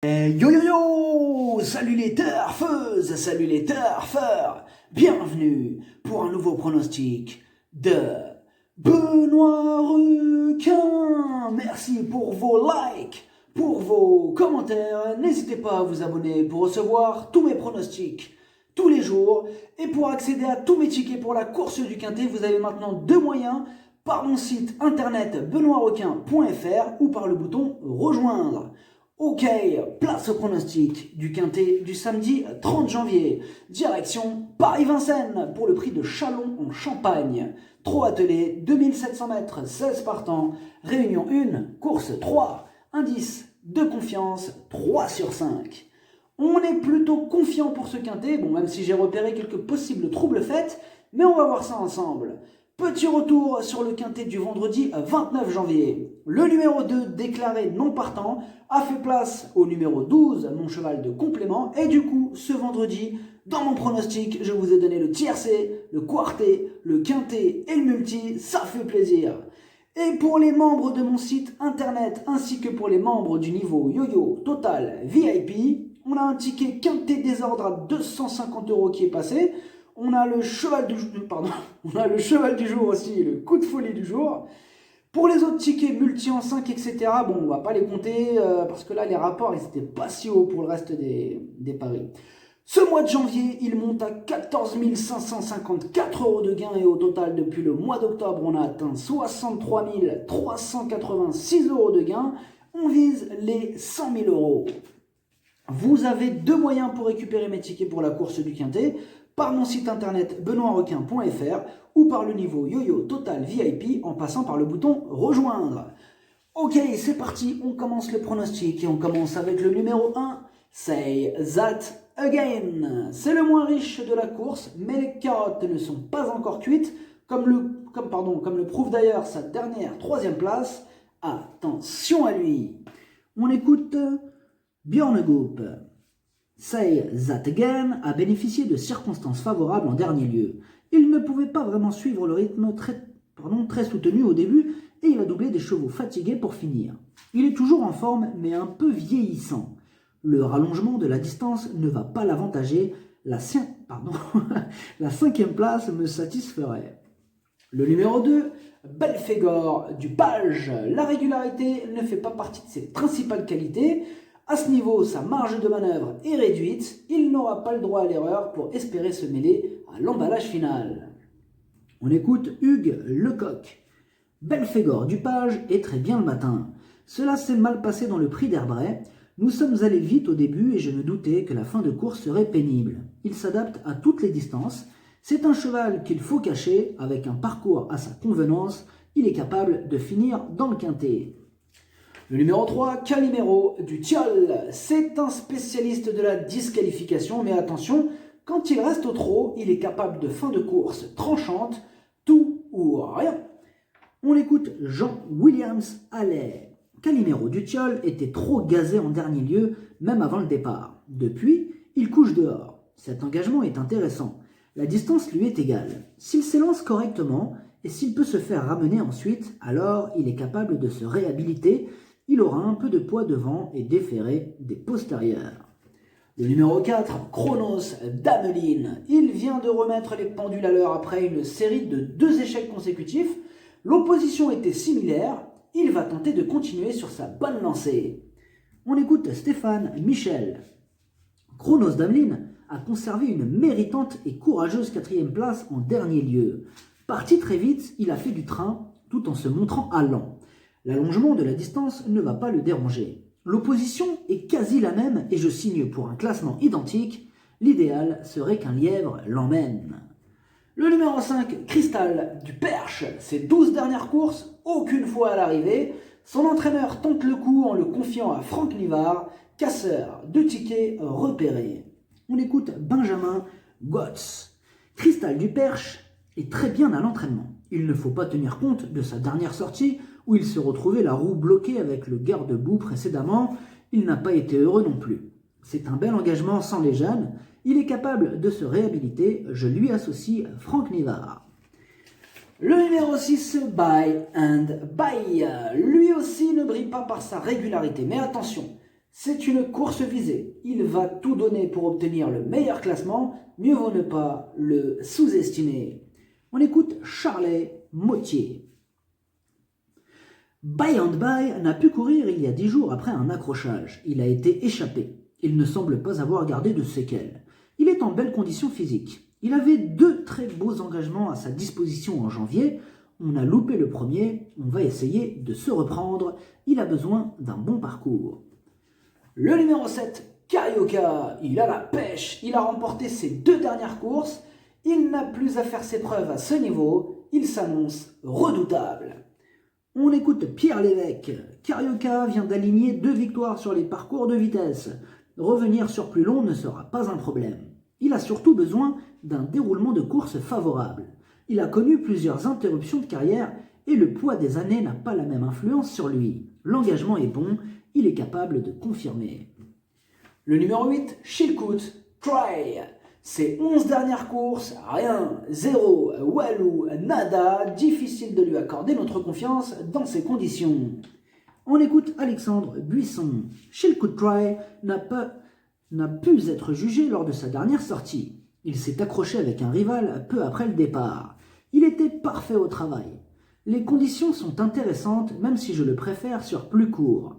Yo yo yo! Salut les turfeuses, salut les turfeurs! Bienvenue pour un nouveau pronostic de Benoît Requin! Merci pour vos likes, pour vos commentaires. N'hésitez pas à vous abonner pour recevoir tous mes pronostics tous les jours. Et pour accéder à tous mes tickets pour la course du Quintet, vous avez maintenant deux moyens: par mon site internet benoîtrequin.fr ou par le bouton rejoindre. Ok, place au pronostic du Quintet du samedi 30 janvier. Direction Paris-Vincennes pour le prix de Châlons en Champagne. Trot attelé, 2700 mètres, 16 partants. Réunion 1, course 3. Indice de confiance, 3 sur 5. On est plutôt confiant pour ce Quintet, bon, même si j'ai repéré quelques possibles troubles faits, mais on va voir ça ensemble. Petit retour sur le Quintet du vendredi 29 janvier. Le numéro 2, déclaré non partant, a fait place au numéro 12, mon cheval de complément. Et du coup, ce vendredi, dans mon pronostic, je vous ai donné le tiercé, le quartet, le quintet et le multi. Ça fait plaisir. Et pour les membres de mon site internet, ainsi que pour les membres du niveau Yo-Yo Total VIP, on a un ticket quintet désordre à 250 € qui est passé. On a le cheval du jour aussi, le coup de folie du jour. Pour les autres tickets multi en 5, etc., bon, on va pas les compter parce que là, les rapports, ils étaient pas si hauts pour le reste des paris. Ce mois de janvier, il monte à 14 554 € de gains et au total, depuis le mois d'octobre, on a atteint 63 386 € de gains. On vise les 100 000 €. Vous avez deux moyens pour récupérer mes tickets pour la course du Quintet: par mon site internet benoîtrequin.fr ou par le niveau Yo-Yo Total VIP en passant par le bouton rejoindre. Ok, c'est parti, on commence le pronostic et on commence avec le numéro 1, Say That Again. C'est le moins riche de la course, mais les carottes ne sont pas encore cuites, comme le prouve d'ailleurs sa dernière troisième place. Attention à lui. On écoute Björn Goop. Say That Again a bénéficié de circonstances favorables en dernier lieu. Il ne pouvait pas vraiment suivre le rythme très soutenu au début et il a doublé des chevaux fatigués pour finir. Il est toujours en forme mais un peu vieillissant. Le rallongement de la distance ne va pas l'avantager. La 5e place me satisferait. Le numéro 2, Belphégor du Page. La régularité ne fait pas partie de ses principales qualités. À ce niveau, sa marge de manœuvre est réduite. Il n'aura pas le droit à l'erreur pour espérer se mêler à l'emballage final. On écoute Hugues Lecoq. Belphégor du Page est très bien le matin. Cela s'est mal passé dans le prix d'Herbray. Nous sommes allés vite au début et je me doutais que la fin de course serait pénible. Il s'adapte à toutes les distances. C'est un cheval qu'il faut cacher. Avec un parcours à sa convenance, il est capable de finir dans le Quintet. Le numéro 3, Calimero du Tilleul. C'est un spécialiste de la disqualification, mais attention, quand il reste au trot, il est capable de fin de course tranchante, tout ou rien. On écoute Jean-Williams Allais. Calimero du Tilleul était trop gazé en dernier lieu, même avant le départ. Depuis, il couche dehors. Cet engagement est intéressant. La distance lui est égale. S'il s'élance correctement et s'il peut se faire ramener ensuite, alors il est capable de se réhabiliter. Il aura un peu de poids devant et déféré des postérieurs. Le numéro 4, Chronos d'Ameline. Il vient de remettre les pendules à l'heure après une série de 2 échecs consécutifs. L'opposition était similaire. Il va tenter de continuer sur sa bonne lancée. On écoute Stéphane Michel. Chronos d'Ameline a conservé une méritante et courageuse 4e place en dernier lieu. Parti très vite, il a fait du train tout en se montrant allant. L'allongement de la distance ne va pas le déranger. L'opposition est quasi la même et je signe pour un classement identique. L'idéal serait qu'un lièvre l'emmène. Le numéro 5, Cristal du Perche. Ses 12 dernières courses, aucune fois à l'arrivée. Son entraîneur tente le coup en le confiant à Franck Nivard, casseur de tickets repérés. On écoute Benjamin Gotz. Cristal du Perche est très bien à l'entraînement. Il ne faut pas tenir compte de sa dernière sortie où il se retrouvait la roue bloquée avec le garde-boue précédemment. Il n'a pas été heureux non plus. C'est un bel engagement sans les jeunes. Il est capable de se réhabiliter. Je lui associe Franck Nivard. Le numéro 6, Buy and Buy. Lui aussi ne brille pas par sa régularité. Mais attention, C'est une course visée. Il va tout donner pour obtenir le meilleur classement. Mieux vaut ne pas le sous-estimer. On écoute Charlet Mottier. By and By n'a pu courir il y a 10 jours après un accrochage. Il a été échappé. Il ne semble pas avoir gardé de séquelles. Il est en belle condition physique. Il avait 2 très beaux engagements à sa disposition en janvier. On a loupé le premier, on va essayer de se reprendre. Il a besoin d'un bon parcours. Le numéro 7, Carioca, il a la pêche. Il a remporté ses 2 dernières courses. Il n'a plus à faire ses preuves à ce niveau. Il s'annonce redoutable. On écoute Pierre Lévesque. Carioca vient d'aligner 2 victoires sur les parcours de vitesse. Revenir sur plus long ne sera pas un problème. Il a surtout besoin d'un déroulement de course favorable. Il a connu plusieurs interruptions de carrière et le poids des années n'a pas la même influence sur lui. L'engagement est bon, il est capable de confirmer. Le numéro 8, Chilkoot, Try. Ses 11 dernières courses, rien, zéro, walou, nada, difficile de lui accorder notre confiance dans ces conditions. On écoute Alexandre Buisson. Chilkoot Try n'a pu être jugé lors de sa dernière sortie. Il s'est accroché avec un rival peu après le départ. Il était parfait au travail. Les conditions sont intéressantes, même si je le préfère sur plus court.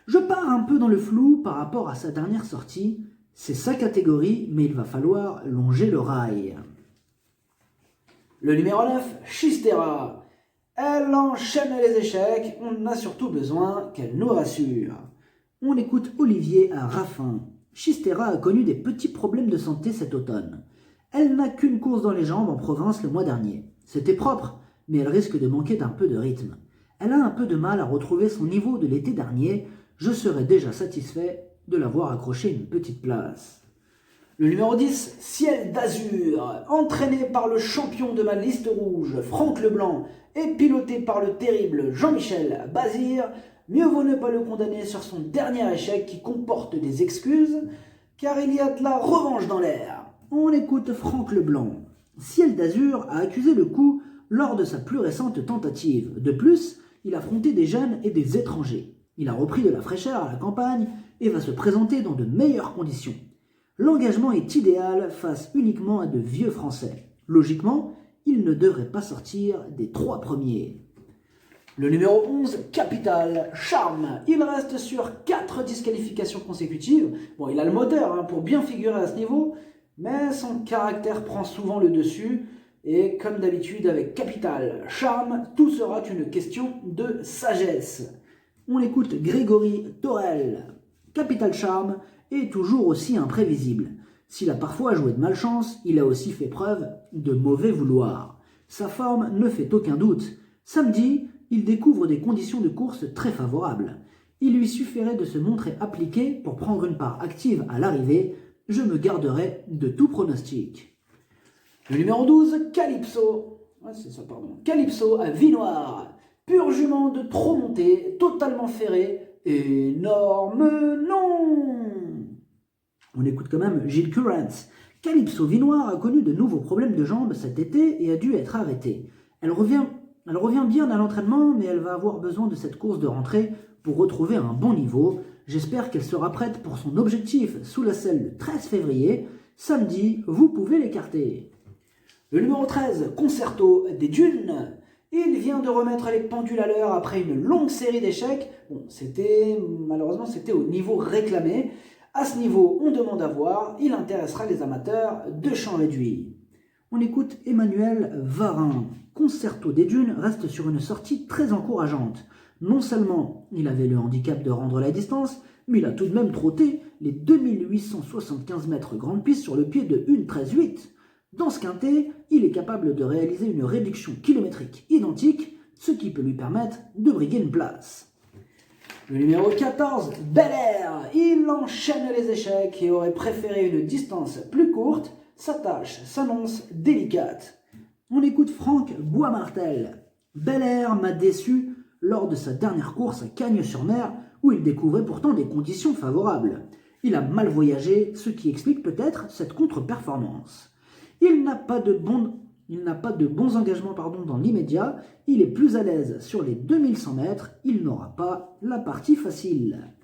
Je pars un peu dans le flou par rapport à sa dernière sortie. C'est sa catégorie, mais il va falloir longer le rail. Le numéro 9, Chistera. Elle enchaîne les échecs, on a surtout besoin qu'elle nous rassure. On écoute Olivier à Raffin. Chistera a connu des petits problèmes de santé cet automne. Elle n'a qu'une course dans les jambes en province le mois dernier. C'était propre, mais elle risque de manquer d'un peu de rythme. Elle a un peu de mal à retrouver son niveau de l'été dernier. Je serais déjà satisfait de l'avoir accroché une petite place. Le numéro 10, Ciel d'Azur, entraîné par le champion de ma liste rouge, Franck Leblanc, et piloté par le terrible Jean-Michel Bazir, mieux vaut ne pas le condamner sur son dernier échec qui comporte des excuses, car il y a de la revanche dans l'air. On écoute Franck Leblanc. Ciel d'Azur a accusé le coup lors de sa plus récente tentative. De plus, il a affronté des jeunes et des étrangers. Il a repris de la fraîcheur à la campagne et va se présenter dans de meilleures conditions. L'engagement est idéal face uniquement à de vieux Français. Logiquement, il ne devrait pas sortir des 3 premiers. Le numéro 11, Capital, Charme. Il reste sur 4 disqualifications consécutives. Bon, il a le moteur pour bien figurer à ce niveau, mais son caractère prend souvent le dessus. Et comme d'habitude avec Capital, Charme, tout sera une question de sagesse. On écoute Grégory Torel. Capital Charme est toujours aussi imprévisible. S'il a parfois joué de malchance, il a aussi fait preuve de mauvais vouloir. Sa forme ne fait aucun doute. Samedi, il découvre des conditions de course très favorables. Il lui suffirait de se montrer appliqué pour prendre une part active à l'arrivée. Je me garderai de tout pronostic. Le numéro 12, Calypso. Calypso à Vinoir. Pur jument de trop montée, totalement ferré. Énorme non. On écoute quand même Gilles Currents. Calypso Vinoir a connu de nouveaux problèmes de jambes cet été et a dû être arrêtée. Elle revient bien à l'entraînement, mais elle va avoir besoin de cette course de rentrée pour retrouver un bon niveau. J'espère qu'elle sera prête pour son objectif sous la selle le 13 février. Samedi, vous pouvez l'écarter. Le numéro 13, Concerto des Dunes. Il vient de remettre les pendules à l'heure après une longue série d'échecs. Bon, malheureusement, c'était au niveau réclamé. À ce niveau, on demande à voir. Il intéressera les amateurs de champ réduit. On écoute Emmanuel Varin. Concerto des Dunes reste sur une sortie très encourageante. Non seulement il avait le handicap de rendre la distance, mais il a tout de même trotté les 2875 mètres grande piste sur le pied de 1,13,8. Dans ce quintet, il est capable de réaliser une réduction kilométrique identique, ce qui peut lui permettre de briguer une place. Le numéro 14, Bel Air. Il enchaîne les échecs et aurait préféré une distance plus courte. Sa tâche s'annonce délicate. On écoute Franck Boismartel. Bel Air m'a déçu lors de sa dernière course à Cagnes-sur-Mer, où il découvrait pourtant des conditions favorables. Il a mal voyagé, ce qui explique peut-être cette contre-performance. Il n'a pas de bons engagements dans l'immédiat. Il est plus à l'aise sur les 2100 mètres. Il n'aura pas la partie facile.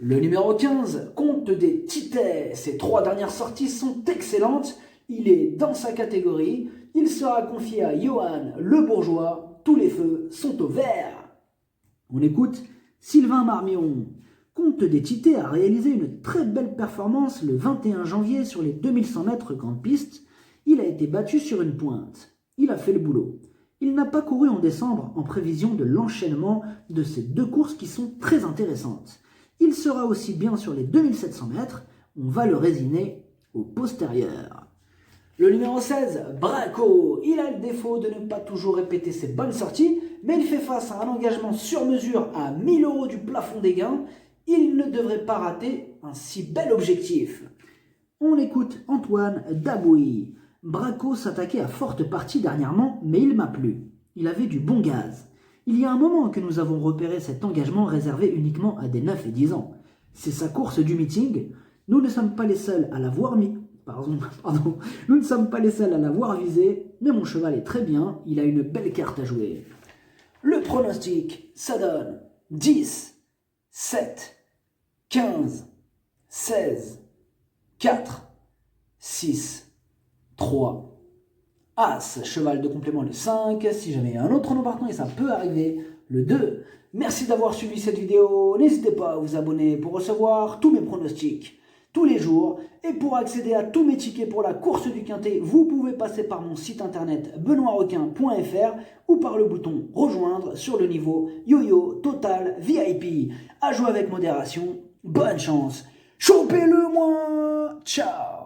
Le numéro 15, Comte des Titets. Ses 3 dernières sorties sont excellentes. Il est dans sa catégorie. Il sera confié à Johan Le Bourgeois. Tous les feux sont au vert. On écoute Sylvain Marmion. Comte des Titets a réalisé une très belle performance le 21 janvier sur les 2100 mètres grande piste. Il a été battu sur une pointe. Il a fait le boulot. Il n'a pas couru en décembre en prévision de l'enchaînement de ces 2 courses qui sont très intéressantes. Il sera aussi bien sur les 2700 mètres. On va le résiner au postérieur. Le numéro 16, Braco. Il a le défaut de ne pas toujours répéter ses bonnes sorties, mais il fait face à un engagement sur mesure à 1000 € du plafond des gains. Il ne devrait pas rater un si bel objectif. On écoute Antoine Dabouy. Braco s'attaquait à forte partie dernièrement, mais il m'a plu. Il avait du bon gaz. Il y a un moment que nous avons repéré cet engagement réservé uniquement à des 9 et 10 ans. C'est sa course du meeting. Nous ne sommes pas les seuls à l'avoir mis. Nous ne sommes pas les seuls à l'avoir visé, mais mon cheval est très bien, il a une belle carte à jouer. Le pronostic, ça donne 10, 7, 15, 16, 4, 6, 3, As, cheval de complément le 5, si jamais il y a un autre nom partant et ça peut arriver, le 2. Merci d'avoir suivi cette vidéo, n'hésitez pas à vous abonner pour recevoir tous mes pronostics tous les jours. Et pour accéder à tous mes tickets pour la course du Quintet, vous pouvez passer par mon site internet benoîtrequin.fr ou par le bouton rejoindre sur le niveau Yo-Yo Total VIP. À jouer avec modération, bonne chance, chopez-le moi, ciao.